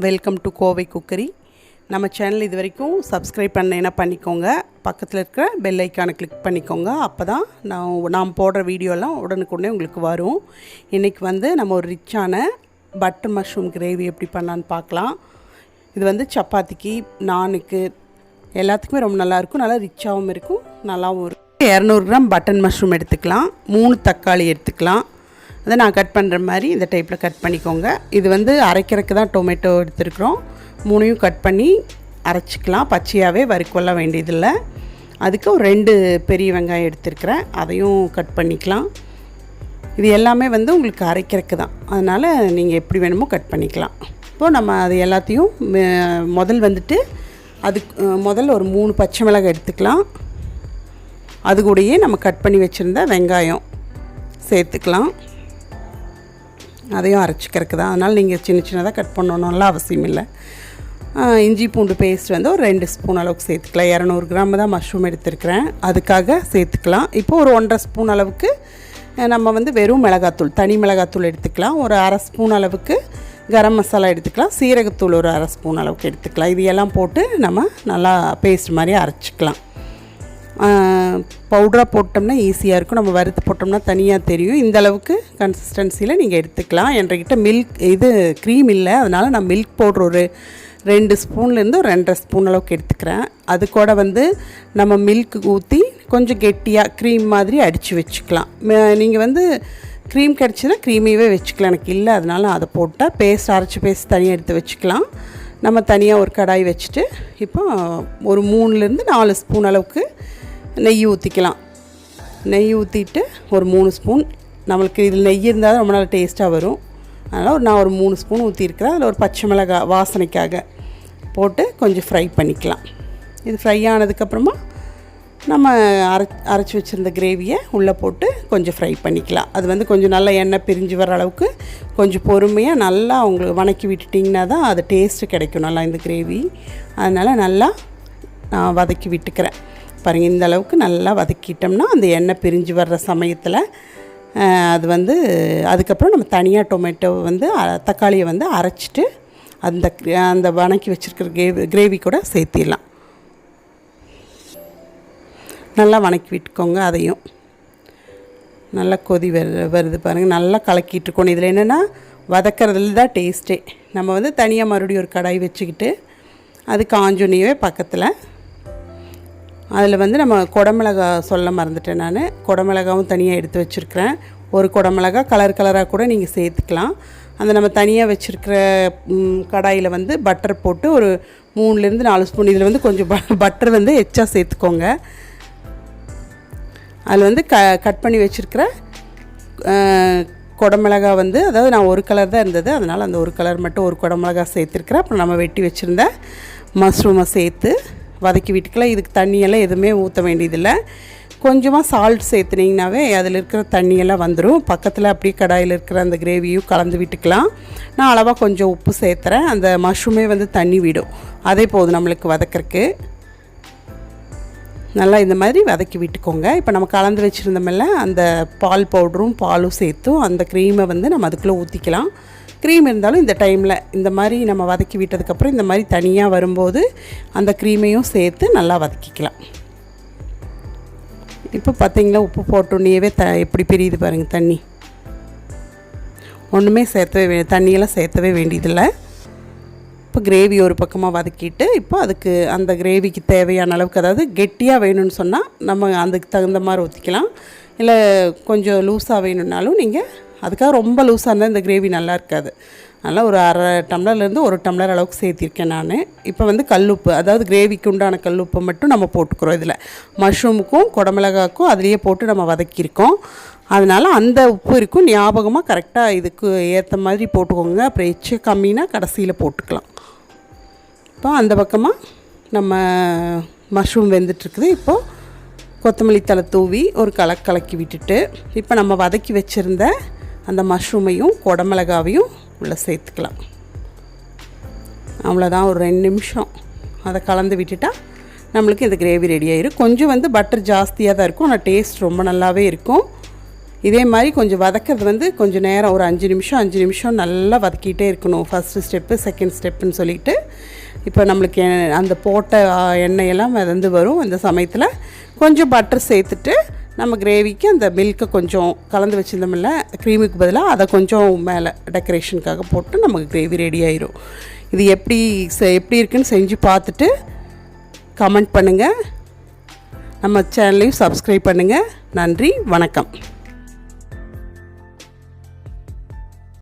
Welcome to Kovai cookery. நம்ம channel இது வரைக்கும் சப்ஸ்கிரைப் பண்ணேன்னா பண்ணிக்கோங்க. பக்கத்தில் இருக்கிற பெல் ஐக்கானை கிளிக் பண்ணிக்கோங்க. அப்போ தான் நாம் போடுற வீடியோலாம் உடனுக்குடனே உங்களுக்கு வரும். இன்றைக்கி நம்ம ஒரு ரிச்சான பட்டர் மஷ்ரூம் கிரேவி எப்படி பண்ணலான்னு பார்க்கலாம். இது சப்பாத்திக்கு, நானுக்கு எல்லாத்துக்குமே ரொம்ப நல்லாயிருக்கும். நல்லா ரிச்சாகவும் இருக்கும், நல்லாவும் இருக்கும். 200 கிராம் பட்டர் மஷ்ரூம் எடுத்துக்கலாம். 3 தக்காளி எடுத்துக்கலாம். அதை நான் கட் பண்ணுற மாதிரி இந்த டைப்பில் கட் பண்ணிக்கோங்க. இது அரைக்கிறதுக்கு தான் டொமேட்டோ எடுத்துருக்குறோம். 3 கட் பண்ணி அரைச்சிக்கலாம். பச்சையாகவே வறுக்கொள்ள வேண்டியதில்லை. அதுக்கு ஒரு 2 பெரிய வெங்காயம் எடுத்துருக்கிறேன், அதையும் கட் பண்ணிக்கலாம். இது எல்லாமே உங்களுக்கு அரைக்கிறதுக்கு தான், அதனால் நீங்கள் எப்படி வேணுமோ கட் பண்ணிக்கலாம். இப்போது நம்ம அது எல்லாத்தையும் முதல் ஒரு 3 பச்சை மிளகாய் எடுத்துக்கலாம். அது கூடயே நம்ம கட் பண்ணி வச்சுருந்த வெங்காயம் சேர்த்துக்கலாம். அதையும் அரைச்சிக்கிறதுக்கு தான், அதனால் நீங்கள் சின்ன சின்னதாக கட் பண்ணணும்லாம் அவசியம் இல்லை. இஞ்சி பூண்டு பேஸ்ட் ஒரு 2 ஸ்பூன் அளவுக்கு சேர்த்துக்கலாம். 200 கிராம் தான் மஷ்ரூம் எடுத்துருக்கிறேன், அதுக்காக சேர்த்துக்கலாம். இப்போது ஒரு 1.5 ஸ்பூன் அளவுக்கு நம்ம வெறும் மிளகாத்தூள், தனி மிளகாத்தூள் எடுத்துக்கலாம். ஒரு 1/2 ஸ்பூன் அளவுக்கு கரம் மசாலா எடுத்துக்கலாம். சீரகத்தூள் ஒரு 1/2 ஸ்பூன் அளவுக்கு எடுத்துக்கலாம். இது எல்லாம் போட்டு நம்ம நல்லா பேஸ்ட் மாதிரி அரைச்சிக்கலாம். பவுடராக போட்டோம்னா ஈஸியாக இருக்கும், நம்ம வறுத்து போட்டோம்னா தனியாக தெரியும். இந்த அளவுக்கு கன்சிஸ்டன்சியில் நீங்கள் எடுத்துக்கலாம். என்கிட்ட க்ரீம் இல்லை, அதனால் நான் மில்க் பவுட்ரு ஒரு 2 ஸ்பூன்லேருந்து ஒரு 2.5 ஸ்பூன் அளவுக்கு எடுத்துக்கிறேன். அது கூட நம்ம மில்க் ஊற்றி கொஞ்சம் கெட்டியாக க்ரீம் மாதிரி அடித்து வச்சுக்கலாம். நீங்கள் க்ரீம் கிடச்சின்னா க்ரீமியவே வச்சுக்கலாம். எனக்கு இல்லை, அதனால் அதை போட்டால் அரைச்சி பேஸ்ட் தனியாக எடுத்து வச்சுக்கலாம். நம்ம தனியாக ஒரு கடாய் வச்சுட்டு இப்போ ஒரு 3லேருந்து 4 ஸ்பூன் அளவுக்கு நெய் ஊற்றிக்கலாம். நெய் ஊற்றிட்டு ஒரு 3 ஸ்பூன், நம்மளுக்கு இதில் நெய் இருந்தால் தான் ரொம்ப நல்லா டேஸ்ட்டாக வரும். அதனால் நான் ஒரு 3 ஸ்பூன் ஊற்றிருக்கிறேன். அதில் ஒரு பச்சை மிளகாய் வாசனைக்காக போட்டு கொஞ்சம் ஃப்ரை பண்ணிக்கலாம். இது ஃப்ரை ஆனதுக்கப்புறமா நம்ம அரைச்சி வச்சுருந்த கிரேவியை உள்ளே போட்டு கொஞ்சம் ஃப்ரை பண்ணிக்கலாம். அது கொஞ்சம் நல்லா எண்ணெய் பிரிஞ்சு வர அளவுக்கு கொஞ்சம் பொறுமையாக நல்லா உங்களுக்கு வதக்கி விட்டுட்டிங்கன்னா தான் அது டேஸ்ட்டு கிடைக்கும் நல்லா இந்த கிரேவி. அதனால் நல்லா வதக்கி விட்டுக்கிறேன். பாருங்கள், இந்த அளவுக்கு நல்லா வதக்கிட்டோம்னா அந்த எண்ணெய் பிரிஞ்சு வர்ற சமயத்தில் அது அதுக்கப்புறம் நம்ம தனியாக டொமேட்டோவை தக்காளியை அரைச்சிட்டு அந்த வதக்கி வச்சுருக்கிற கிரேவி கூட சேர்த்திடலாம். நல்லா வதக்கி விட்டுக்கோங்க. அதையும் நல்லா கொதி வருது பாருங்கள், நல்லா கலக்கிட்டுருக்கணும். இதில் என்னென்னா வதக்கிறதுல தான் டேஸ்ட்டே. நம்ம தனியாக மறுபடியும் ஒரு கடாய் வச்சுக்கிட்டு அது காஞ்சோனியவே பக்கத்தில் அதில் நம்ம குடமிளகா சொல்ல மறந்துட்டேன். நான் குடமிளகாவும் தனியாக எடுத்து வச்சுருக்கிறேன். ஒரு குடமிளகா கலராக கூட நீங்கள் சேர்த்துக்கலாம். அந்த நம்ம தனியாக வச்சுருக்கிற கடாயில் பட்டர் போட்டு ஒரு 3லேருந்து 4 ஸ்பூன், இதில் கொஞ்சம் பட்டர் எச்சா சேர்த்துக்கோங்க. அதில் கட் பண்ணி வச்சுருக்கிற குடமிளகா அதாவது நான் ஒரு கலர் தான் இருந்தது, அதனால் அந்த ஒரு கலர் மட்டும் ஒரு குடமிளகா சேர்த்துருக்குறேன். அப்புறம் நம்ம வெட்டி வச்சுருந்த மஷ்ரூமை சேர்த்து வதக்கி விட்டுக்கலாம். இதுக்கு தண்ணியெல்லாம் எதுவுமே ஊற்ற வேண்டியதில்லை. கொஞ்சமாக சால்ட் சேர்த்துனிங்கனாவே அதில் இருக்கிற தண்ணியெல்லாம் வந்துடும். பக்கத்தில் அப்படியே கடாயில் இருக்கிற அந்த கிரேவியும் கலந்து விட்டுக்கலாம். நான் அளவாக கொஞ்சம் உப்பு சேர்த்துறேன். அந்த மஷ்ரூமே தண்ணி விடும், அதே போதும் நம்மளுக்கு வதக்கிறதுக்கு. நல்லா இந்த மாதிரி வதக்கி விட்டுக்கோங்க. இப்போ நம்ம கலந்து வச்சுருந்தோமில்ல அந்த பால் பவுடரும் பாலும் சேர்த்தும் அந்த க்ரீமை நம்ம அதுக்குள்ளே ஊற்றிக்கலாம். க்ரீம் இருந்தாலும் இந்த டைமில் இந்த மாதிரி நம்ம வதக்கி விட்டதுக்கப்புறம் இந்த மாதிரி தனியாக வரும்போது அந்த க்ரீமையும் சேர்த்து நல்லா வதக்கிக்கலாம். இப்போ பார்த்திங்களா, உப்பு போட்டோன்னேவே எப்படி பிரியுது பாருங்கள் தண்ணி. ஒன்றுமே தண்ணியெல்லாம் சேர்த்தவே வேண்டியதில்லை. இப்போ கிரேவி ஒரு பக்கமாக வதக்கிட்டு இப்போ அதுக்கு அந்த கிரேவிக்கு தேவையான அளவுக்கு, அதாவது கெட்டியாக வேணும்னு சொன்னால் நம்ம அதுக்கு தகுந்த மாதிரி ஊற்றிக்கலாம். இல்லை கொஞ்சம் லூஸாக வேணும்னாலும் நீங்கள், அதுக்காக ரொம்ப லூஸாக இருந்தால் இந்த கிரேவி நல்லா இருக்காது. அதனால் ஒரு 1/2 டம்ளர்லேருந்து 1 டம்ளர் அளவுக்கு சேர்த்திருக்கேன் நான். இப்போ கல்லுப்பு, அதாவது கிரேவிக்கு உண்டான கல்லுப்பை மட்டும் நம்ம போட்டுக்கிறோம். இதில் மஷ்ரூமுக்கும் குடமிளகாக்கும் அதிலேயே போட்டு நம்ம வதக்கியிருக்கோம். அதனால் அந்த உப்பு இருக்கும், ஞாபகமாக கரெக்டாக இதுக்கு ஏற்ற மாதிரி போட்டுக்கோங்க. அப்புறம் எச்சு கம்மினா கடைசியில் போட்டுக்கலாம். இப்போ அந்த பக்கமாக நம்ம மஷ்ரூம் வெந்துட்டுருக்குது. இப்போது கொத்தமல்லி தழை தூவி ஒரு கலக்கி விட்டுட்டு இப்போ நம்ம வதக்கி வச்சுருந்த அந்த மஷ்ரூமையும் குடமிளகாவையும் உள்ளே சேர்த்துக்கலாம். அவ்வளோதான், ஒரு 2 நிமிஷம் அதை கலந்து விட்டுட்டால் நம்மளுக்கு இந்த கிரேவி ரெடி ஆயிடும். கொஞ்சம் பட்டர் ஜாஸ்தியாக தான் இருக்கும், ஆனால் டேஸ்ட் ரொம்ப நல்லாவே இருக்கும். இதே மாதிரி கொஞ்சம் வதக்கிறது வந்து கொஞ்சம் நேரம் ஒரு 5 நிமிஷம் நல்லா வதக்கிட்டே இருக்கணும். ஃபஸ்ட்டு ஸ்டெப்பு, செகண்ட் ஸ்டெப்புன்னு சொல்லிவிட்டு இப்போ நம்மளுக்கு அந்த போட்ட எண்ணெயெல்லாம் மிதந்து வரும். அந்த சமயத்தில் கொஞ்சம் பட்டர் சேர்த்துட்டு நம்ம கிரேவிக்கு அந்த மில்க்கை கொஞ்சம் கலந்து வச்சுருந்தோம்ல க்ரீமுக்கு பதிலாக அதை கொஞ்சம் மேலே டெக்கரேஷனுக்காக போட்டு நமக்கு கிரேவி ரெடி ஆயிரும். இது எப்படி இருக்குன்னு செஞ்சு பார்த்துட்டு கமெண்ட் பண்ணுங்கள். நம்ம சேனலையும் சப்ஸ்கிரைப் பண்ணுங்கள். நன்றி, வணக்கம்.